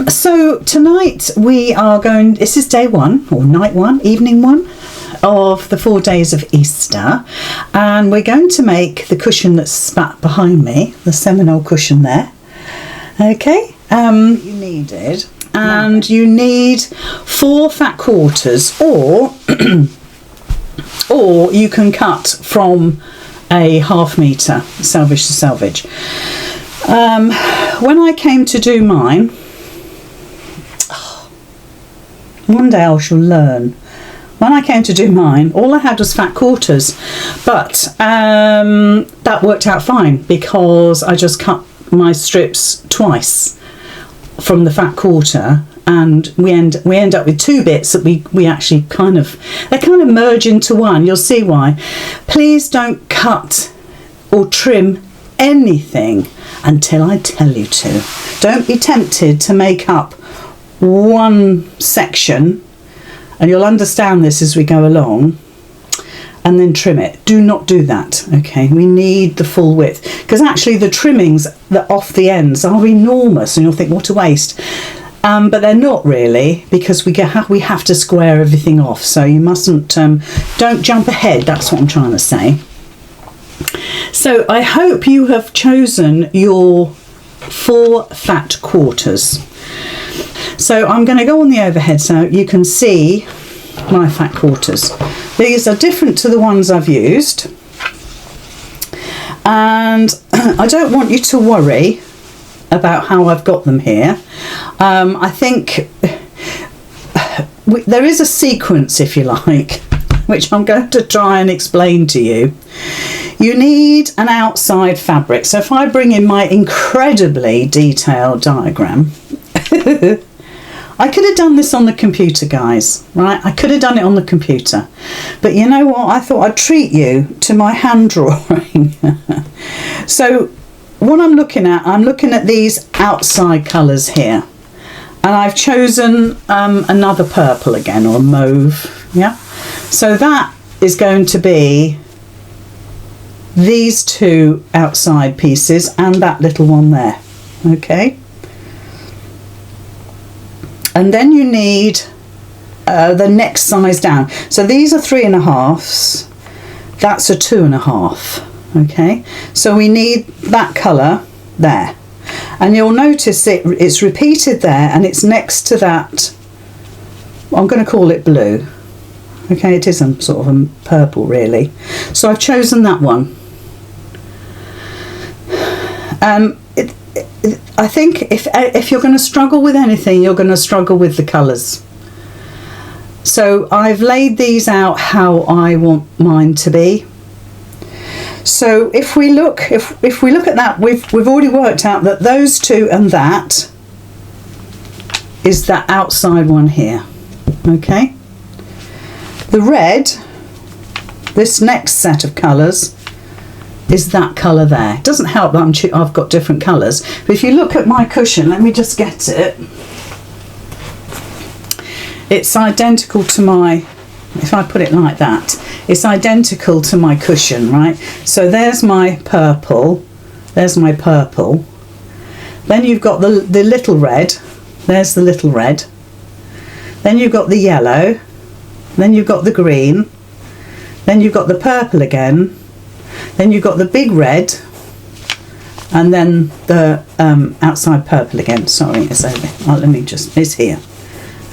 So tonight we are going, this is day one, or night one, evening one, of the 4 days of Easter, and we're going to make the cushion that's spat behind me, the Seminole cushion there. Okay, you needed, and you need 4 fat quarters, or or you can cut from a ½ metre, selvage to selvage. When I came to do mine, one day I shall learn. When I came to do mine, all I had was fat quarters, but that worked out fine because I just cut my strips twice from the fat quarter, and we end up with 2 bits that we actually they kind of merge into one. You'll see why. Please don't cut or trim anything until I tell you to. Don't be tempted to make up one section, and you'll understand this as we go along, and then trim it. Do not do that, okay? We need the full width, because actually the trimmings that off the ends are enormous, and you'll think, what a waste. But they're not really, because we have to square everything off, so you mustn't, don't jump ahead, that's what I'm trying to say. So I hope you have chosen your 4 fat quarters. So I'm going to go on the overhead so you can see my fat quarters. These are different to the ones I've used, and I don't want you to worry about how I've got them here. I think there is a sequence, if you like, which I'm going to try and explain to you. You need an outside fabric. So if I bring in my incredibly detailed diagram, I could have done this on the computer, guys, right? I could have done it on the computer. But you know what? I thought I'd treat you to my hand drawing. So what I'm looking at these outside colours here. And I've chosen another purple again, or mauve, yeah? So that is going to be these 2 outside pieces and that little one there, okay? And then you need the next size down. So these are 3.5s, that's a 2.5, okay? So we need that colour there. And you'll notice it's repeated there, and it's next to that, I'm going to call it blue. Okay, it is a sort of a purple really. So I've chosen that one. I think if you're going to struggle with anything, you're going to struggle with the colours. So I've laid these out how I want mine to be. So if we look at that, we've already worked out that those 2 and that is that outside one here. Okay. The red, this next set of colours, is that colour there. It doesn't help that I've got different colours, but if you look at my cushion, let me just get it. It's identical to my, if I put it like that, it's identical to my cushion, right? So there's my purple, there's my purple. Then you've got the little red, there's the little red. Then you've got the yellow, then you've got the green, then you've got the purple again, then you've got the big red, and then the outside purple again. Sorry, it's over. Oh, it's here.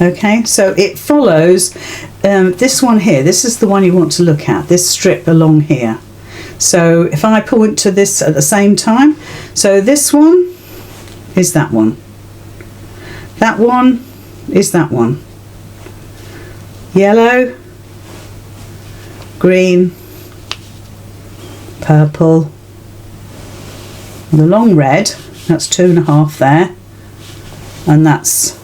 Okay, so it follows this one here. This is the one you want to look at, this strip along here. So if I point to this at the same time, so this one is that one. That one is that one. Yellow, green, purple, the long red, that's 2.5 there, and that's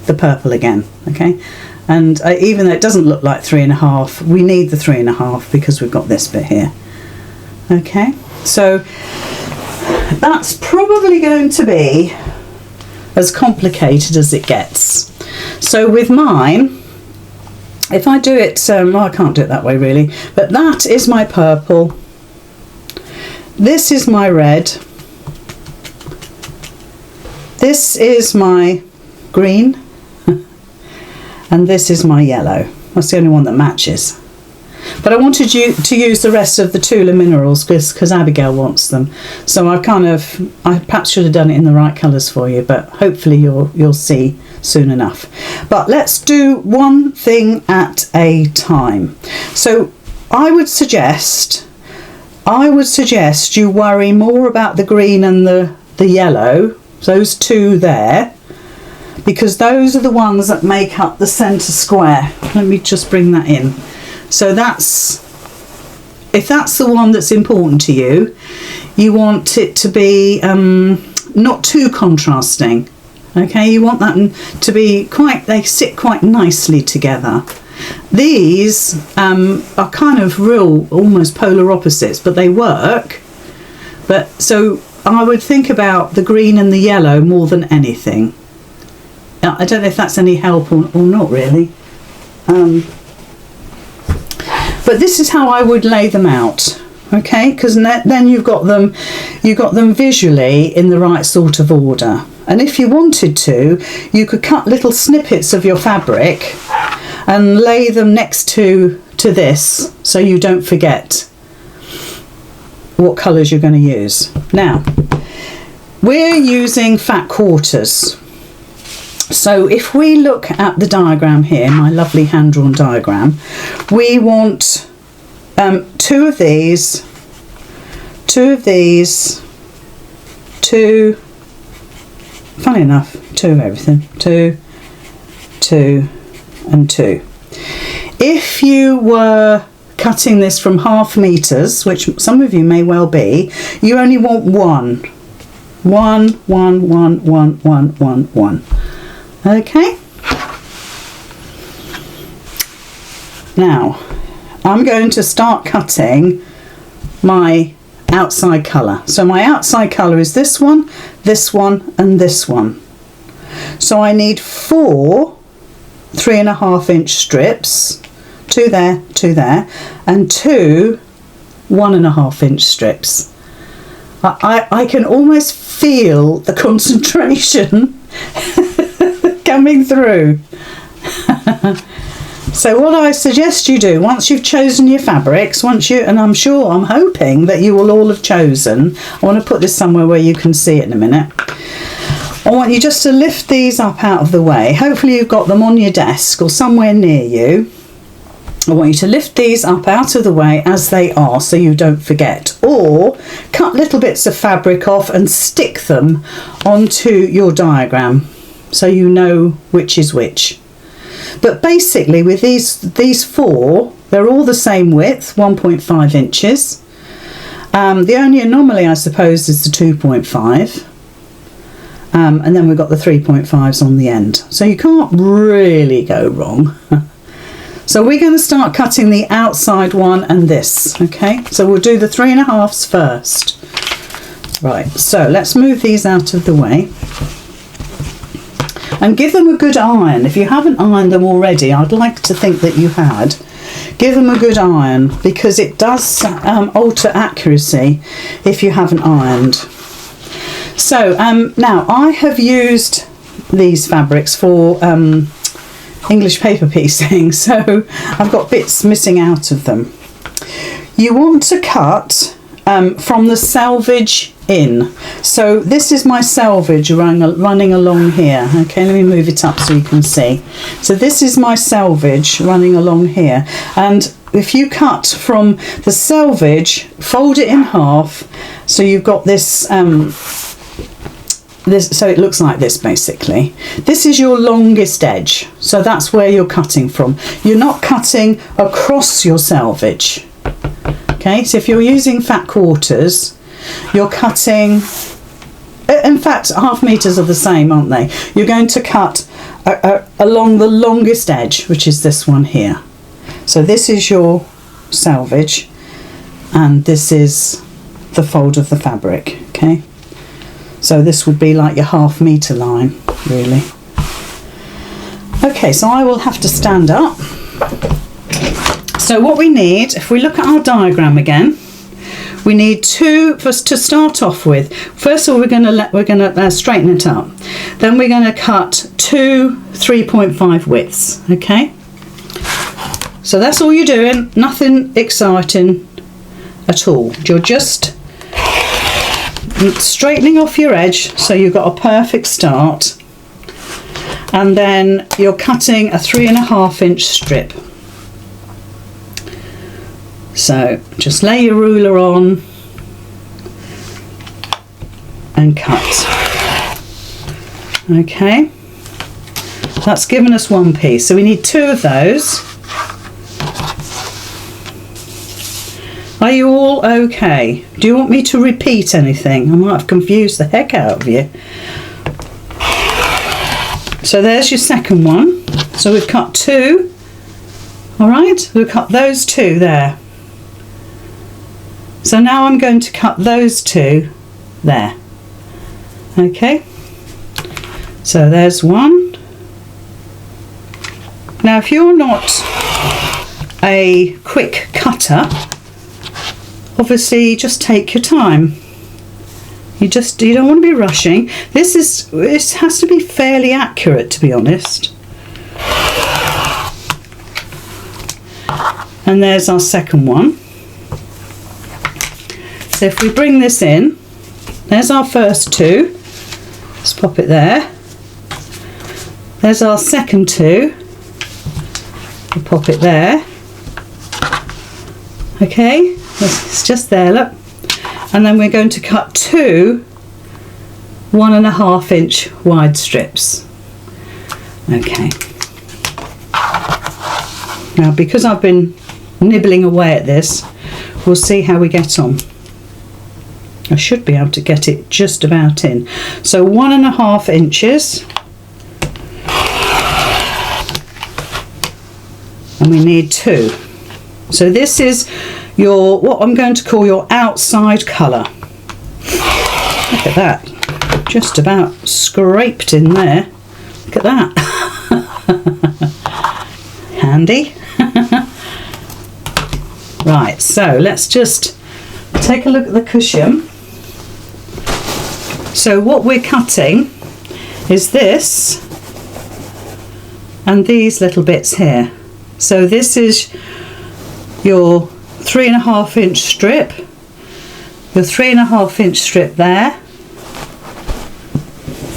the purple again, okay? And even though it doesn't look like 3.5, we need the 3.5 because we've got this bit here, okay? So that's probably going to be as complicated as it gets. So with mine, if I do it, well, I can't do it that way really, but that is my purple, this is my red, this is my green, and this is my yellow. That's the only one that matches. But I wanted you to use the rest of the Tula minerals because Abigail wants them. So I perhaps should have done it in the right colours for you, but hopefully you'll see soon enough. But let's do one thing at a time. So I would suggest you worry more about the green and the yellow, those two there, because those are the ones that make up the centre square. Let me just bring that in. So if that's the one that's important to you, you want it to be not too contrasting. Okay, you want that to be they sit quite nicely together. These are kind of real, almost polar opposites, but they work. But so I would think about the green and the yellow more than anything. I don't know if that's any help or not really. But this is how I would lay them out, okay? Because then you've got them visually in the right sort of order. And if you wanted to, you could cut little snippets of your fabric and lay them next to this, so you don't forget what colours you're going to use. Now, we're using fat quarters. So if we look at the diagram here, my lovely hand-drawn diagram, we want two of these, funny enough, two of everything, two, and two. If you were cutting this from 1/2 meters, which some of you may well be, you only want one. Okay, now I'm going to start cutting my outside colour. So my outside colour is this one, and this one. So I need 4 3.5-inch strips, 2 there, 2 there, and 2 1.5-inch strips. I can almost feel the concentration coming through. So what I suggest you do, once you've chosen your fabrics, and I'm hoping that you will all have chosen, I want to put this somewhere where you can see it in a minute. I want you just to lift these up out of the way. Hopefully you've got them on your desk or somewhere near you. I want you to lift these up out of the way as they are so you don't forget, or cut little bits of fabric off and stick them onto your diagram so you know which is which. But basically with these 4, they're all the same width, 1.5 inches. The only anomaly, I suppose, is the 2.5. And then we've got the 3.5s on the end. So you can't really go wrong. So we're going to start cutting the outside one and this, okay? So we'll do the 3.5s first. Right, so let's move these out of the way. And give them a good iron. If you haven't ironed them already, I'd like to think that you had. Give them a good iron, because it does alter accuracy if you haven't ironed. So now I have used these fabrics for English paper piecing, so I've got bits missing out of them. You want to cut from the selvage in. So this is my selvage running along here. Okay, let me move it up so you can see. So this is my selvage running along here, and if you cut from the selvage, fold it in half, so you've got this so it looks like this basically. This is your longest edge, so that's where you're cutting from. You're not cutting across your selvage. Okay, so if you're using fat quarters, you're cutting, in fact 1/2 meters are the same, aren't they? You're going to cut along the longest edge, which is this one here. So this is your selvage, and this is the fold of the fabric. Okay, so this would be like your 1/2 meter line, really. Okay, so I will have to stand up. So what we need, if we look at our diagram again, we need 2 for us to start off with. First of all, we're going to straighten it up. Then we're going to cut two 3.5 widths. Okay, so that's all you're doing, nothing exciting at all. You're just straightening off your edge so you've got a perfect start, and then you're cutting a 3.5 inch strip. So just lay your ruler on and cut. Okay, that's given us one piece, so we need two of those. Are you all okay? Do you want me to repeat anything? I might have confused the heck out of you. So there's your second one. So we've cut two. All right, we've cut those two there. So now I'm going to cut those two there. Okay, so there's one. Now if you're not a quick cutter, obviously just take your time. You don't want to be rushing. This has to be fairly accurate, to be honest. And there's our second one. So if we bring this in, there's our first two. Let's pop it there. There's our second two. We'll pop it there. Okay, it's just there, look. And then we're going to cut two 1.5 inch wide strips. Okay. Now, because I've been nibbling away at this, we'll see how we get on. I should be able to get it just about in. So 1.5 inches. And we need two. So this is your, what I'm going to call your outside colour. Look at that. Just about scraped in there. Look at that. Handy. Right, so let's just take a look at the cushion. So what we're cutting is this and these little bits here. So this is your 3.5 inch strip, your 3.5 inch strip there,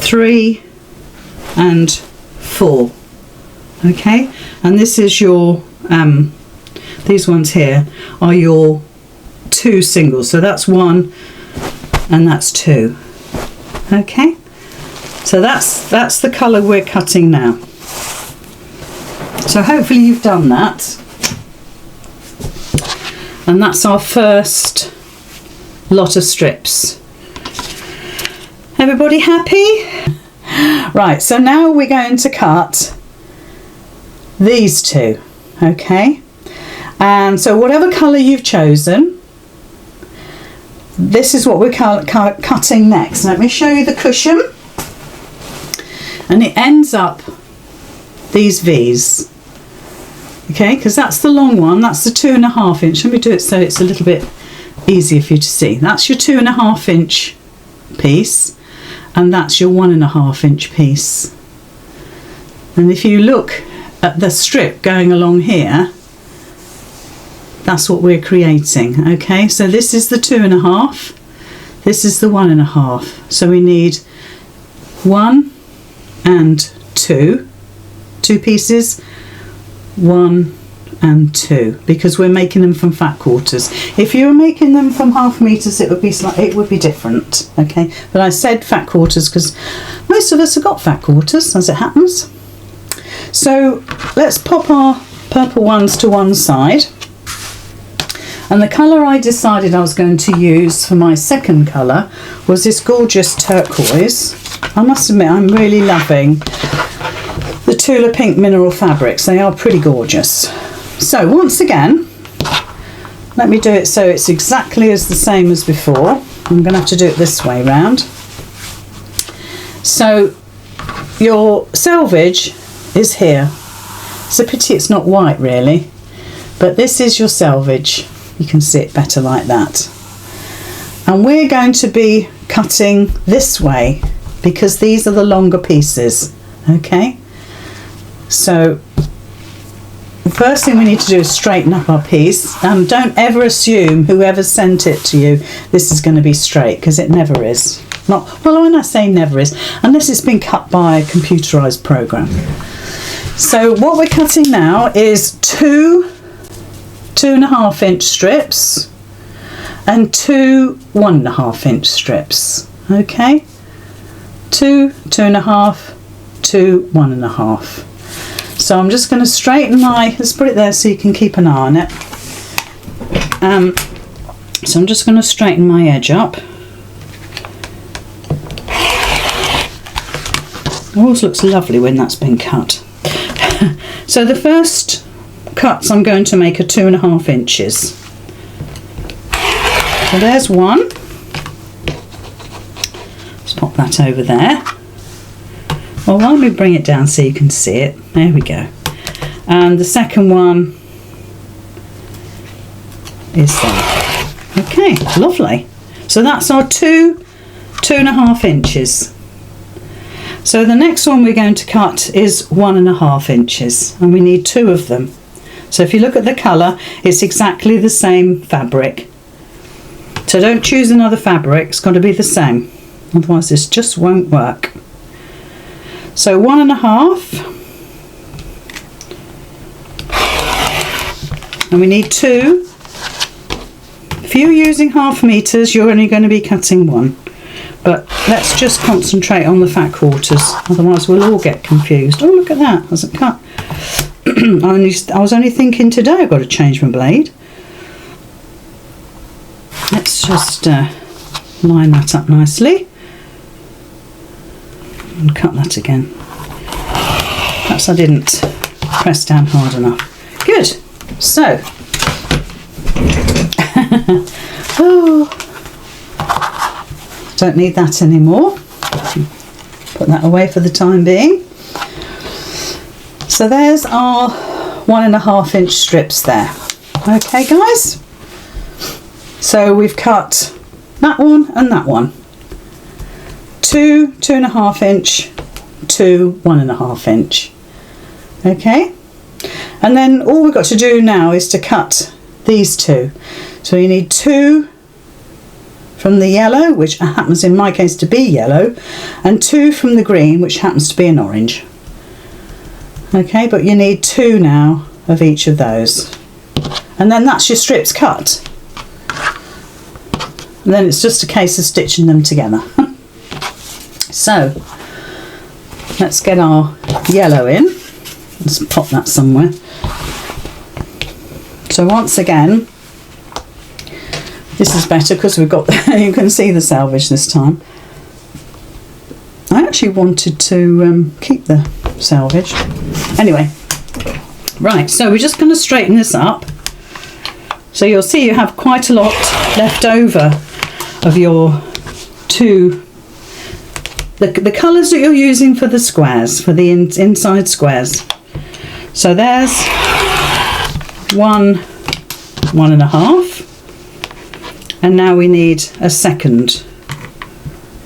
3 and 4. Okay, and this is your these ones here are your two singles, so that's 1 and that's 2. Okay, so that's the colour we're cutting now. So hopefully you've done that, and that's our first lot of strips. Everybody happy? Right, so now we're going to cut these two. Okay, and so whatever colour you've chosen, this is what we're cutting next. Let me show you the cushion, and it ends up these V's. Okay, because that's the long one, that's the 2.5 inch. Let me do it so it's a little bit easier for you to see. That's your 2.5 inch piece, and that's your 1.5 inch piece. And if you look at the strip going along here, that's what we're creating. Okay, so this is the 2.5, this is the 1.5. So we need 1 and 2 pieces, 1 and 2, because we're making them from fat quarters. If you were making them from half meters, it would be different. Okay, but I said fat quarters because most of us have got fat quarters, as it happens. So let's pop our purple ones to one side, and the colour I decided I was going to use for my second colour was this gorgeous turquoise. I must admit I'm really loving the Tula Pink mineral fabrics. They are pretty gorgeous. So once again, let me do it so it's exactly as the same as before. I'm going to have to do it this way round. So your selvage is here. It's a pity it's not white really, but this is your selvage. You can see it better like that. And we're going to be cutting this way because these are the longer pieces. Okay, so the first thing we need to do is straighten up our piece. Don't ever assume whoever sent it to you this is going to be straight, because it never is. Not, well, when I say never is, unless it's been cut by a computerized program. So what we're cutting now is two 2.5 inch strips and two 1.5 inch strips. Okay, two 2.5, two 1.5. So I'm just going to straighten my, let's put it there so you can keep an eye on it. So I'm just going to straighten my edge up. It always looks lovely when that's been cut. So the first cuts I'm going to make are 2.5 inches. So there's one. Let's pop that over there. Well, why don't we bring it down so you can see it? There we go. And the second one is there. Okay, lovely. So that's our 2.5 inches. So the next one we're going to cut is 1.5 inches, and we need two of them. So if you look at the colour, it's exactly the same fabric. So don't choose another fabric, it's got to be the same, otherwise this just won't work. So 1.5, and we need two. If you're using 1/2 meters, you're only going to be cutting one. But let's just concentrate on the fat quarters, otherwise we'll all get confused. Oh, look at that, hasn't cut. I was only thinking today I've got to change my blade. Let's just line that up nicely and cut that again. Perhaps I didn't press down hard enough. Good. So, oh, don't need that anymore. Put that away for the time being. So there's our 1.5 inch strips there. Okay, guys. So we've cut that one and that one. Two 2.5 inch, two 1.5 inch. Okay. And then all we've got to do now is to cut these two. So you need two from the yellow, which happens in my case to be yellow, and two from the green, which happens to be an orange. Okay, but you need two now of each of those. And then that's your strips cut. And then it's just a case of stitching them together. So, let's get our yellow in. Let's pop that somewhere. So once again, this is better because we've got, you can see the selvage this time. I actually wanted to keep the selvage. Anyway, right, so we're just going to straighten this up. So you'll see you have quite a lot left over of your two, the colours that you're using for the squares, for the inside squares. So there's 1.5. And now we need a second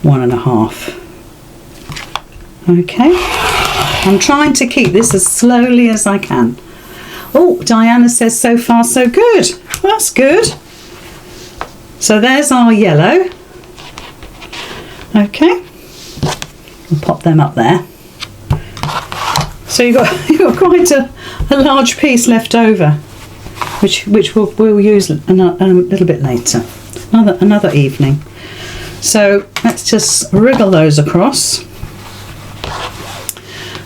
1.5. Okay, I'm trying to keep this as slowly as I can. Oh, Diana says so far so good. Well, that's good. So there's our yellow. Okay, we'll pop them up there. So you've got quite a large piece left over, which we'll use a little bit later. Another evening. So let's just wriggle those across.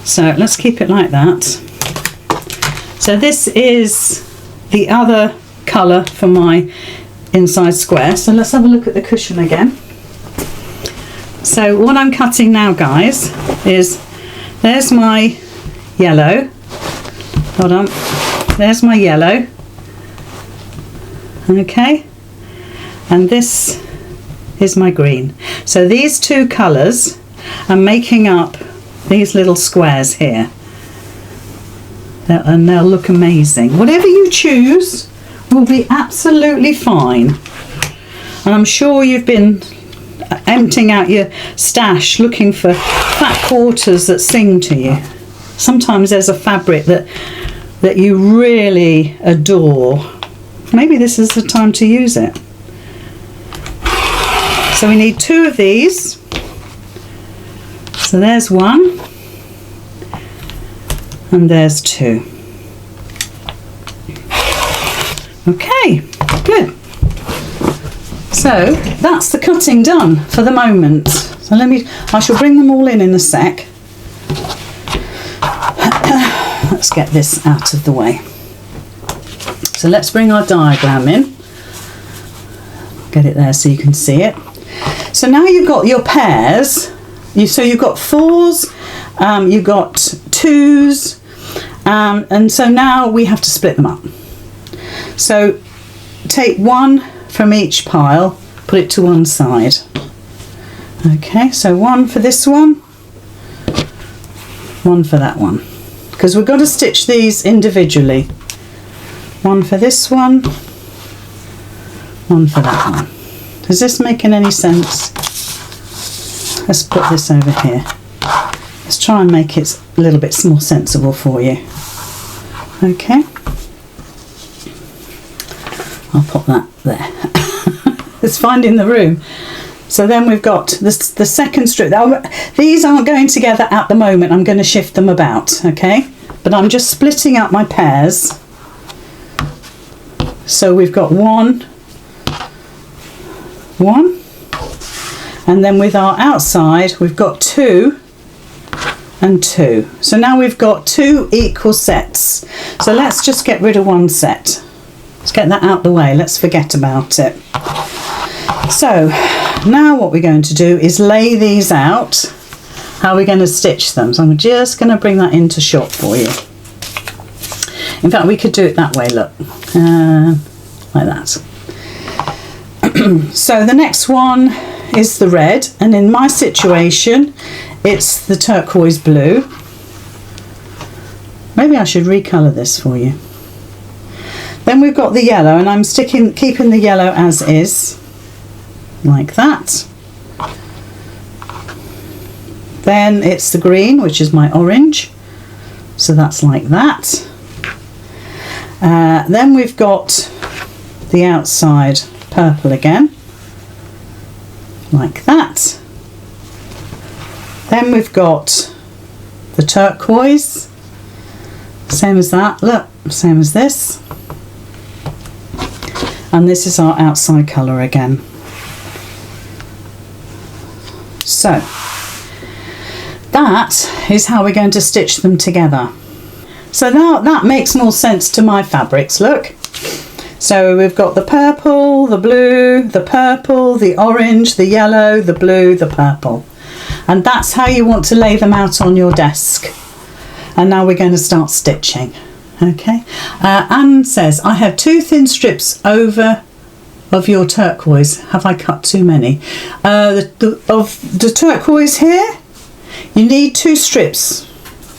So let's keep it like that. So this is the other colour for my inside square. So let's have a look at the cushion again. So what I'm cutting now, guys, is there's my yellow. Hold on. There's my yellow. Okay. And this is my green. So these two colours are making up these little squares here. And they'll look amazing. Whatever you choose will be absolutely fine. And I'm sure you've been emptying out your stash looking for fat quarters that sing to you. Sometimes there's a fabric that you really adore. Maybe this is the time to use it. So we need 2 of these. So there's 1 and there's 2. Okay, good. So that's the cutting done for the moment. So I shall bring them all in a sec. Let's get this out of the way. So let's bring our diagram in. Get it there so you can see it. So now you've got your pairs. So you've got 4s, you've got 2s, and so now we have to split them up. So take 1 from each pile, put it to one side. Okay, so 1 for this one, 1 for that one, because we've got to stitch these individually. 1 for this one, 1 for that one. Is this making any sense? Let's put this over here. Let's try and make it a little bit more sensible for you. Okay. I'll put that there. It's finding the room. So then we've got the second strip. These aren't going together at the moment. I'm going to shift them about, okay? But I'm just splitting up my pairs. So we've got 1, 1. And then with our outside, we've got 2 and 2. So now we've got 2 equal sets. So let's just get rid of one set. Let's get that out the way. Let's forget about it. So now what we're going to do is lay these out. How we're going to stitch them. So I'm just going to bring that into shot for you. In fact, we could do it that way, look. Like that. So the next one is the red, and in my situation it's the turquoise blue. Maybe I should recolour this for you. Then we've got the yellow, and I'm keeping the yellow as is, like that. Then it's the green, which is my orange, so that's like that. Then we've got the outside purple again, like that. Then we've got the turquoise, same as that, look, same as this. And this is our outside colour again. So that is how we're going to stitch them together. So now that makes more sense to my fabrics, look. So we've got the purple, the blue, the purple, the orange, the yellow, the blue, the purple. And that's how you want to lay them out on your desk. And now we're going to start stitching. Okay. Anne says, I have 2 thin strips over of your turquoise. Have I cut too many? Of the turquoise here, you need 2 strips.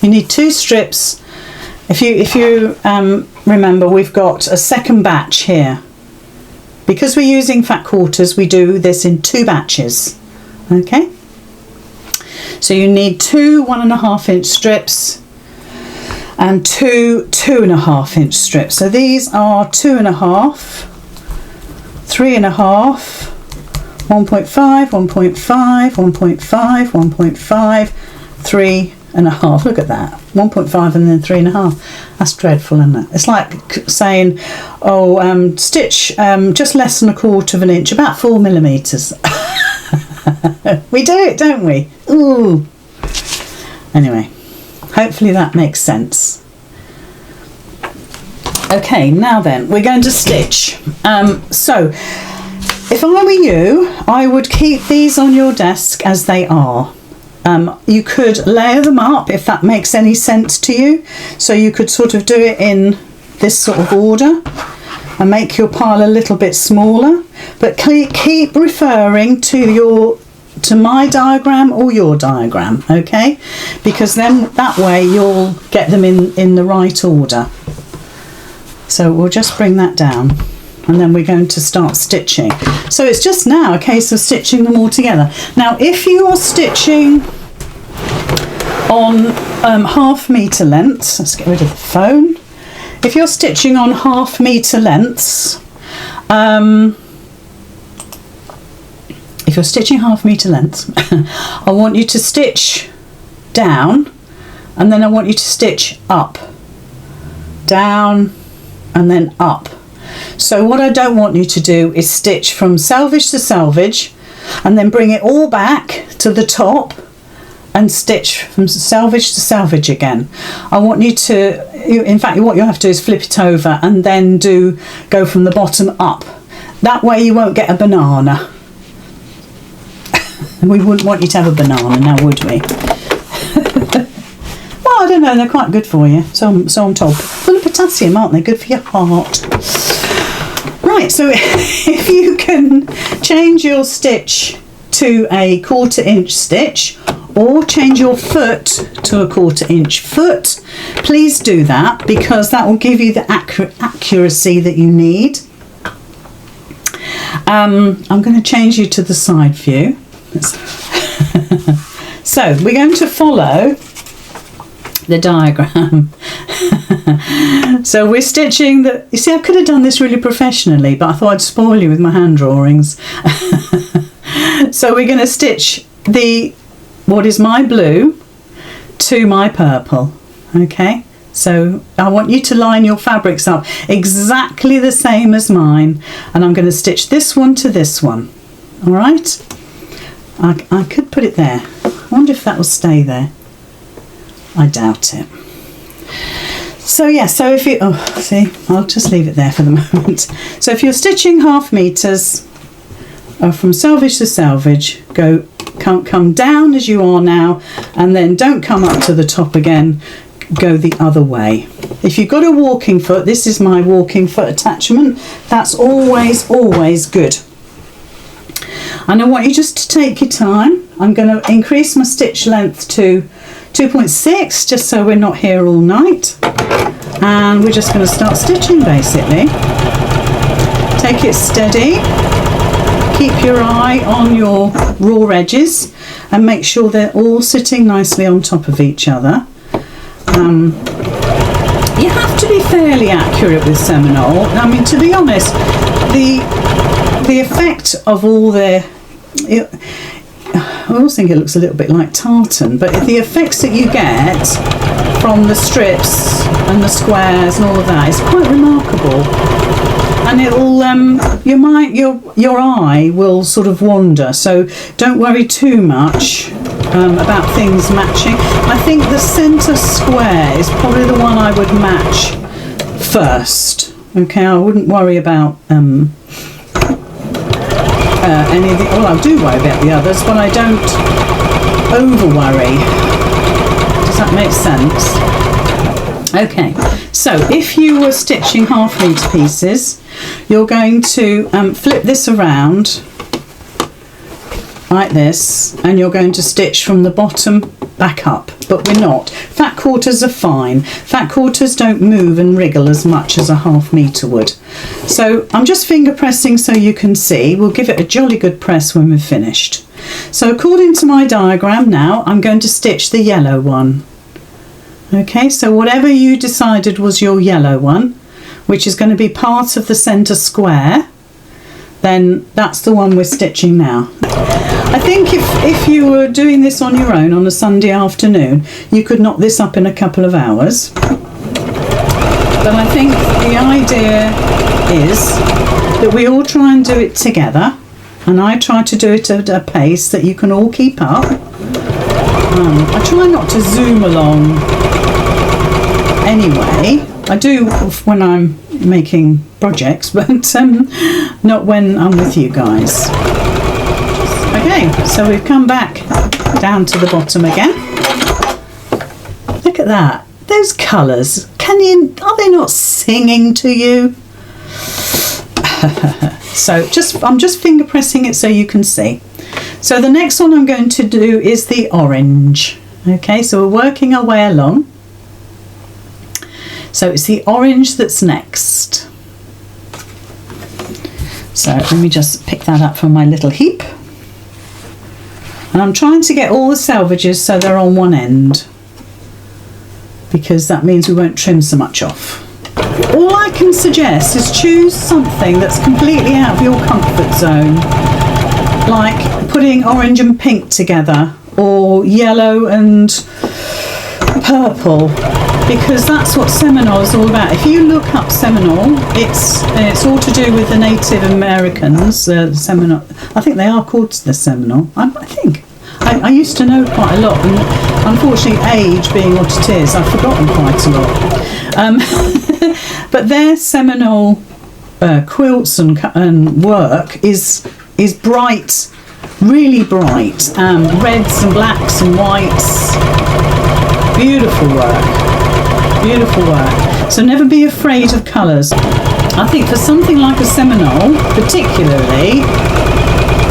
You need 2 strips. If you remember, we've got a second batch here. Because we're using fat quarters, we do this in 2 batches. Okay. So you need 2 1.5 inch strips and 2 2.5 inch strips. So these are 2.5, 3.5, 1.5, 1.5, 1.5, 1.5, 3.5. Look at that, 1.5 and then 3.5. That's dreadful, isn't it? It's like saying, oh, stitch just less than 1/4 inch, about 4 millimeters. We do it, don't we? Ooh. Anyway, hopefully that makes sense. Okay, now then, we're going to stitch. So, if I were you, I would keep these on your desk as they are. You could layer them up if that makes any sense to you. So you could sort of do it in this sort of order and make your pile a little bit smaller. But keep referring to my diagram or your diagram, okay? Because then that way you'll get them in the right order. So we'll just bring that down and then we're going to start stitching. So it's just now a case of stitching them all together. Now if you are stitching on half metre lengths, let's get rid of the phone. If you're stitching on half metre lengths, if you're stitching half metre lengths, I want you to stitch down, and then I want you to stitch up, down, and then up. So what I don't want you to do is stitch from selvage to selvage and then bring it all back to the top and stitch from selvage to selvage again. I want you to, in fact what you have to do is flip it over and then go from the bottom up. That way you won't get a banana. We wouldn't want you to have a banana now, would we? Well, I don't know, they're quite good for you, so I'm told. Full of potassium, aren't they? Good for your heart. Right, so if you can change your stitch to a 1/4 inch stitch, or change your foot to a 1/4 inch foot, please do that, because that will give you the accuracy that you need. I'm going to change you to the side view. So we're going to follow the diagram. So we're stitching the, you see, I could have done this really professionally, but I thought I'd spoil you with my hand drawings. So we're going to stitch what is my blue to my purple. Okay, so I want you to line your fabrics up exactly the same as mine, and I'm going to stitch this one to this one. All right, I could put it there. I wonder if that will stay there. I doubt it. So yeah, so if you, see, I'll just leave it there for the moment. So if you're stitching half meters from selvage to selvage, come down as you are now, and then don't come up to the top again, go the other way. If you've got a walking foot, this is my walking foot attachment, that's always good. And I want you just to take your time. I'm going to increase my stitch length to 2.6, just so we're not here all night, and we're just going to start stitching basically. Take it steady, keep your eye on your raw edges and make sure they're all sitting nicely on top of each other. You have to be fairly accurate with Seminole. I mean, to be honest, the effect of all I always think it looks a little bit like tartan, but the effects that you get from the strips and the squares and all of that is quite remarkable. And it'll your eye will sort of wander, so don't worry too much about things matching. I think the centre square is probably the one I would match first. Okay, I wouldn't worry about any of the, well, I do worry about the others, but I don't over worry. Does that make sense? Okay, so if you were stitching half metre pieces, you're going to flip this around like this, and you're going to stitch from the bottom back up, but we're not. Fat quarters are fine. Fat quarters don't move and wriggle as much as a half metre would. So I'm just finger pressing so you can see. We'll give it a jolly good press when we're finished. So according to my diagram now, I'm going to stitch the yellow one. Okay, so whatever you decided was your yellow one, which is going to be part of the centre square, then that's the one we're stitching now. I think if you were doing this on your own on a Sunday afternoon, you could knock this up in a couple of hours. But I think the idea is that we all try and do it together, and I try to do it at a pace that you can all keep up. I try not to zoom along anyway. I do when I'm making projects, but not when I'm with you guys. Okay, so we've come back down to the bottom again. Look at that, those colours. Are they not singing to you? So I'm just finger pressing it so you can see. So the next one I'm going to do is the orange. Okay, so we're working our way along. So it's the orange that's next. So let me just pick that up from my little heap. And I'm trying to get all the selvages so they're on one end, because that means we won't trim so much off. All I can suggest is choose something that's completely out of your comfort zone, like putting orange and pink together, or yellow and purple, because that's what Seminole is all about. If you look up Seminole, it's all to do with the Native Americans. Seminole, I think they are called the Seminole. I think I used to know quite a lot, and unfortunately, age being what it is, I've forgotten quite a lot. But their Seminole quilts and work is bright, really bright, reds and blacks and whites. Beautiful work. So never be afraid of colours. I think for something like a Seminole, particularly,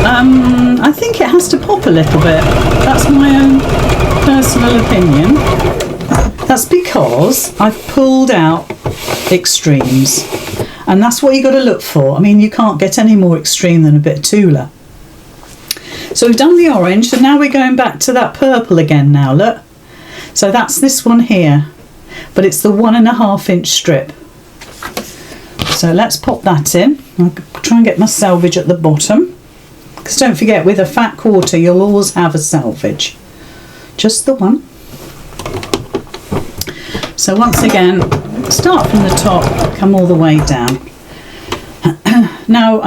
I think it has to pop a little bit. That's my own personal opinion. That's because I've pulled out extremes, and that's what you got to look for. I mean, you can't get any more extreme than a bit of Tula. So we've done the orange, so now we're going back to that purple again now, look. So that's this one here, but it's the 1.5 inch strip. So let's pop that in. I'll try and get my selvage at the bottom, because don't forget, with a fat quarter you'll always have a selvage. Just the one. So once again, start from the top, come all the way down. Now,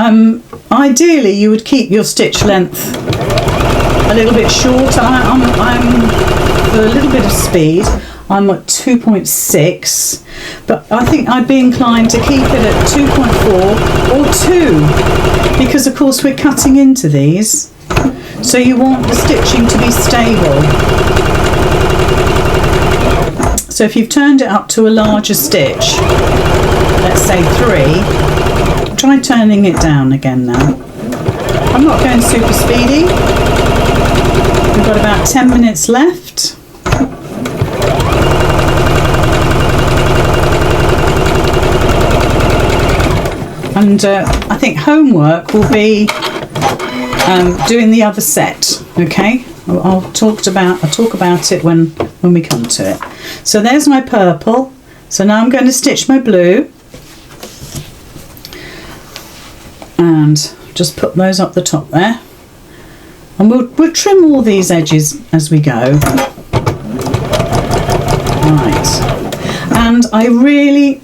ideally you would keep your stitch length a little bit shorter. I'm for a little bit of speed, I'm at 2.6, but I think I'd be inclined to keep it at 2.4 or 2, because of course we're cutting into these, so you want the stitching to be stable. So if you've turned it up to a larger stitch, let's say 3, try turning it down again now. I'm not going super speedy. We've got about 10 minutes left. And I think homework will be doing the other set, okay? I'll talk about it when we come to it. So there's my purple. So now I'm going to stitch my blue, and just put those up the top there, and we'll trim all these edges as we go. Right, and I really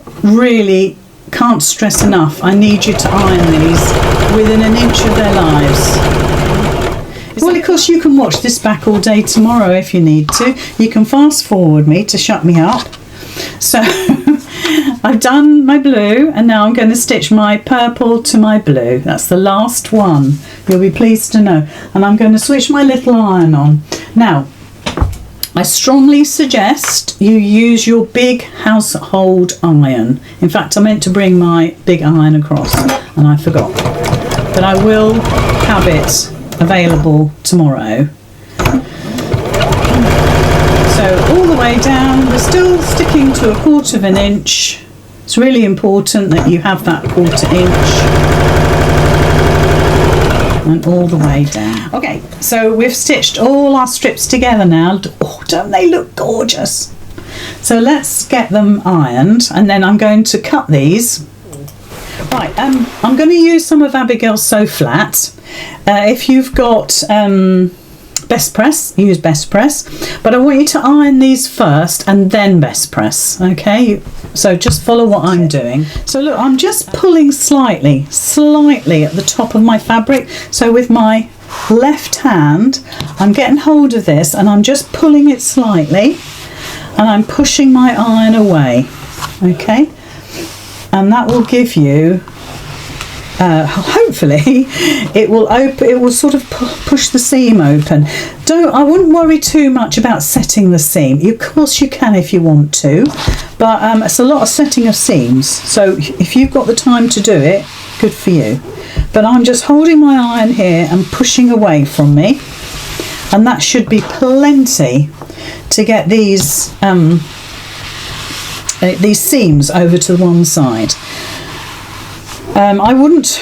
can't stress enough, I need you to iron these within an inch of their lives. Well, of course you can watch this back all day tomorrow if you need to. You can fast forward me to shut me up. So I've done my blue, and now I'm going to stitch my purple to my blue. That's the last one, you'll be pleased to know. And I'm going to switch my little iron on. Now, I strongly suggest you use your big household iron. In fact, I meant to bring my big iron across and I forgot. But I will have it available tomorrow. So all the way down, we're still sticking to 1/4 inch. It's really important that you have that 1/4 inch. And all the way down. Okay, so we've stitched all our strips together now. Oh, don't they look gorgeous? So let's get them ironed, and then I'm going to cut these. Right, I'm going to use some of Abigail's Sew Flat. If you've got Best Press, use Best Press, but I want you to iron these first and then Best Press, okay? So just follow what I'm doing. So look, I'm just pulling slightly at the top of my fabric. So with my left hand, I'm getting hold of this and I'm just pulling it slightly, and I'm pushing my iron away, okay? And that will give you, hopefully, it will sort of push the seam open. I wouldn't worry too much about setting the seam. Of course you can if you want to, but it's a lot of setting of seams. So if you've got the time to do it, good for you. But I'm just holding my iron here and pushing away from me, and that should be plenty to get these seams over to one side. I wouldn't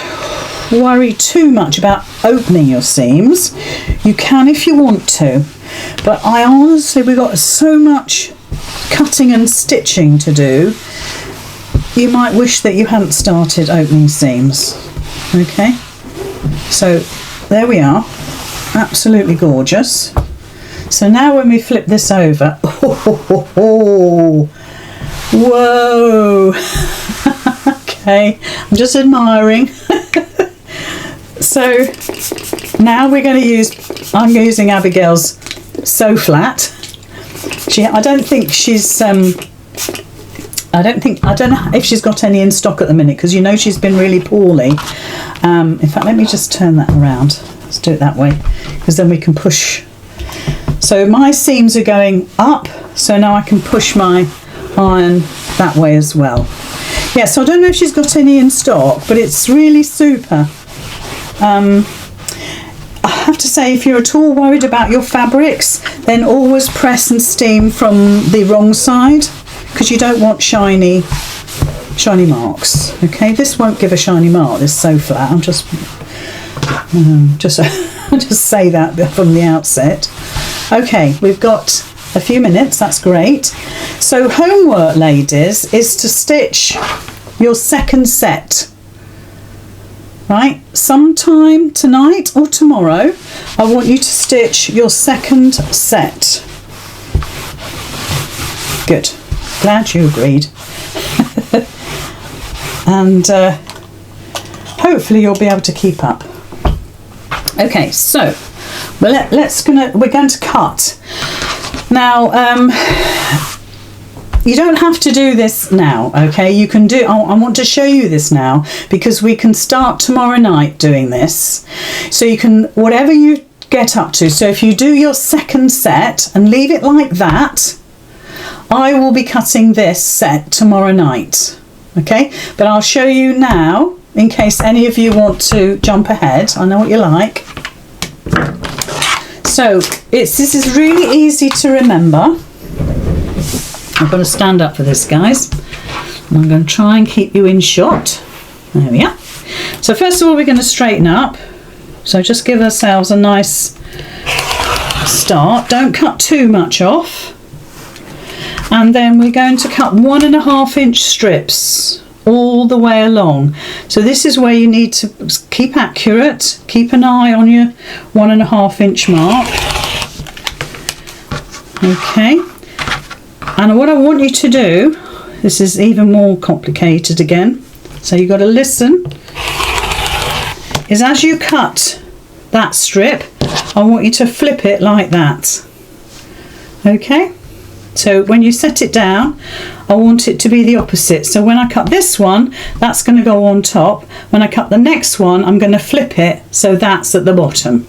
worry too much about opening your seams. You can if you want to, but I honestly, we've got so much cutting and stitching to do, you might wish that you hadn't started opening seams. Okay, so there we are, absolutely gorgeous. So now when we flip this over, whoa, okay, I'm just admiring. So now we're going to use, I'm using Abigail's Sew Flat. I don't think she's I don't know if she's got any in stock at the minute, because you know she's been really poorly. In fact, let me just turn that around. Let's do it that way, because then we can push. So my seams are going up, so now I can push my iron that way as well. Yeah, so I don't know if she's got any in stock, but it's really super. I have to say, if you're at all worried about your fabrics, then always press and steam from the wrong side, because you don't want shiny marks. Okay, this won't give a shiny mark, this Sew Flat. I'm just just say that from the outset. Okay, we've got a few minutes, that's great. So homework, ladies, is to stitch your second set. Right, sometime tonight or tomorrow, I want you to stitch your second set. Good, glad you agreed. And hopefully you'll be able to keep up. Okay, so we're going to cut. Now, you don't have to do this now, okay? You can do, I want to show you this now, because we can start tomorrow night doing this. So you can, whatever you get up to, so if you do your second set and leave it like that, I will be cutting this set tomorrow night, okay? But I'll show you now, in case any of you want to jump ahead. I know what you like. So this is really easy to remember. I'm going to stand up for this, guys. I'm going to try and keep you in shot. There we are. So first of all, we're going to straighten up. So just give ourselves a nice start. Don't cut too much off. And then we're going to cut 1.5 inch strips all the way along. So this is where you need to keep accurate. Keep an eye on your 1.5 inch mark. Okay. And what I want you to do, this is even more complicated again, so you've got to listen, is as you cut that strip, I want you to flip it like that. Okay? So when you set it down, I want it to be the opposite. So when I cut this one, that's going to go on top. When I cut the next one, I'm going to flip it so that's at the bottom.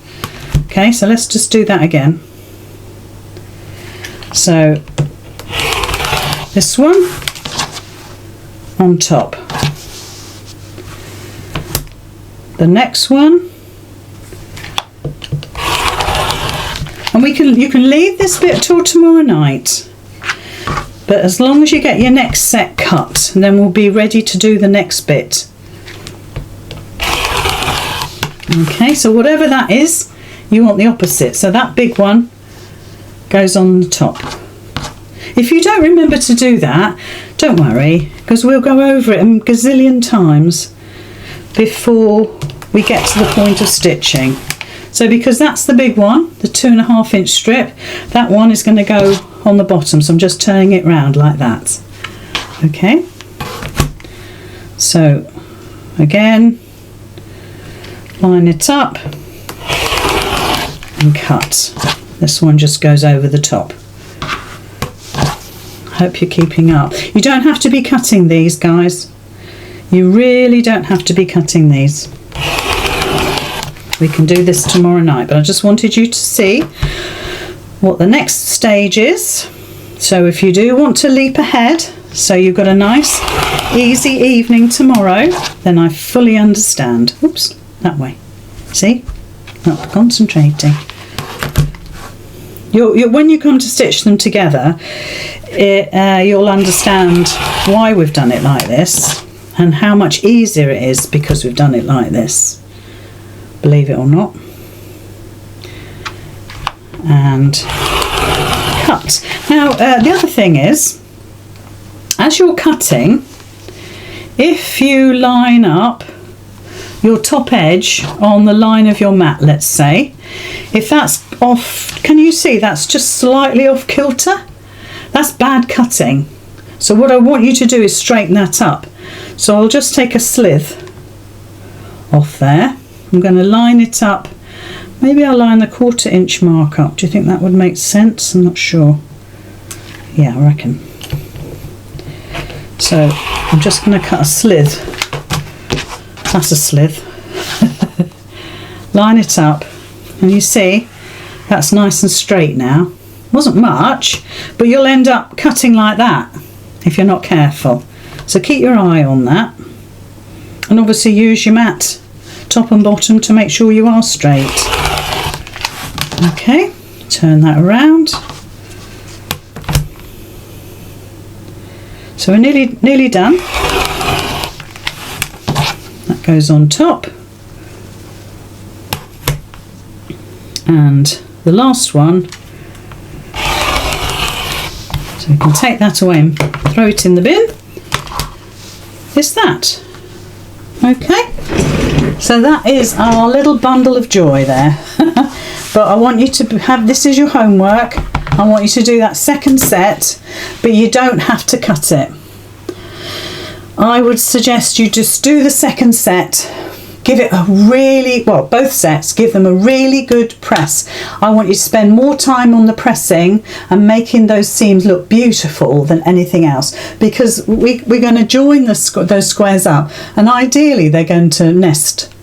Okay, so let's just do that again. So this one on top, the next one, and you can leave this bit till tomorrow night, but as long as you get your next set cut, and then we'll be ready to do the next bit. Okay, so whatever that is, you want the opposite. So that big one goes on the top. If you don't remember to do that, don't worry, because we'll go over it a gazillion times before we get to the point of stitching. So because that's the big one, the 2.5 inch strip, that one is going to go on the bottom. So I'm just turning it round like that. Okay. So again, line it up and cut. This one just goes over the top. Hope you're keeping up. You don't have to be cutting these, guys. You really don't have to be cutting these. We can do this tomorrow night, but I just wanted you to see what the next stage is. So if you do want to leap ahead, so you've got a nice easy evening tomorrow, then I fully understand. Oops, that way. See? Not concentrating. When you come to stitch them together, you'll understand why we've done it like this and how much easier it is because we've done it like this. believe it or not. And cut. Now the other thing is, as you're cutting, if you line up your top edge on the line of your mat, let's say, if that's off, can you see that's just slightly off kilter? That's bad cutting. So what I want you to do is straighten that up. So I'll just take a slithe off there. I'm going to line it up. Maybe I'll line the 1/4 inch mark up. Do you think that would make sense? I'm not sure. Yeah, I reckon. So I'm just going to cut a slithe. That's a slithe. Line it up, and you see that's nice and straight now. Wasn't much, but you'll end up cutting like that if you're not careful. So keep your eye on that, and obviously use your mat top and bottom to make sure you are straight. Okay, turn that around. So we're nearly done. That goes on top, and the last one, so we can take that away and throw it in the bin, is that. Okay, so that is our little bundle of joy there. But I want you to have, this is your homework, I want you to do that second set, but you don't have to cut it. I would suggest you just do the second set, give it a really, well, both sets, give them a really good press. I want you to spend more time on the pressing and making those seams look beautiful than anything else, because we're going to join those squares up, and ideally they're going to nest.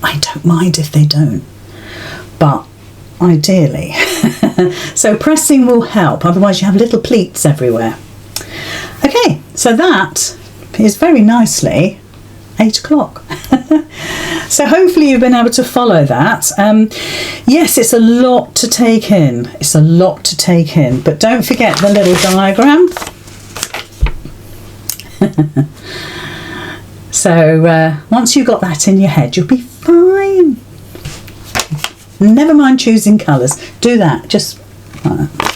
I don't mind if they don't, but ideally. So pressing will help, otherwise you have little pleats everywhere. Okay, so that is very nicely 8 o'clock. So hopefully you've been able to follow that. Yes, it's a lot to take in. It's a lot to take in, but don't forget the little diagram. So once you've got that in your head, you'll be fine. Never mind choosing colours. Do that. Just like that.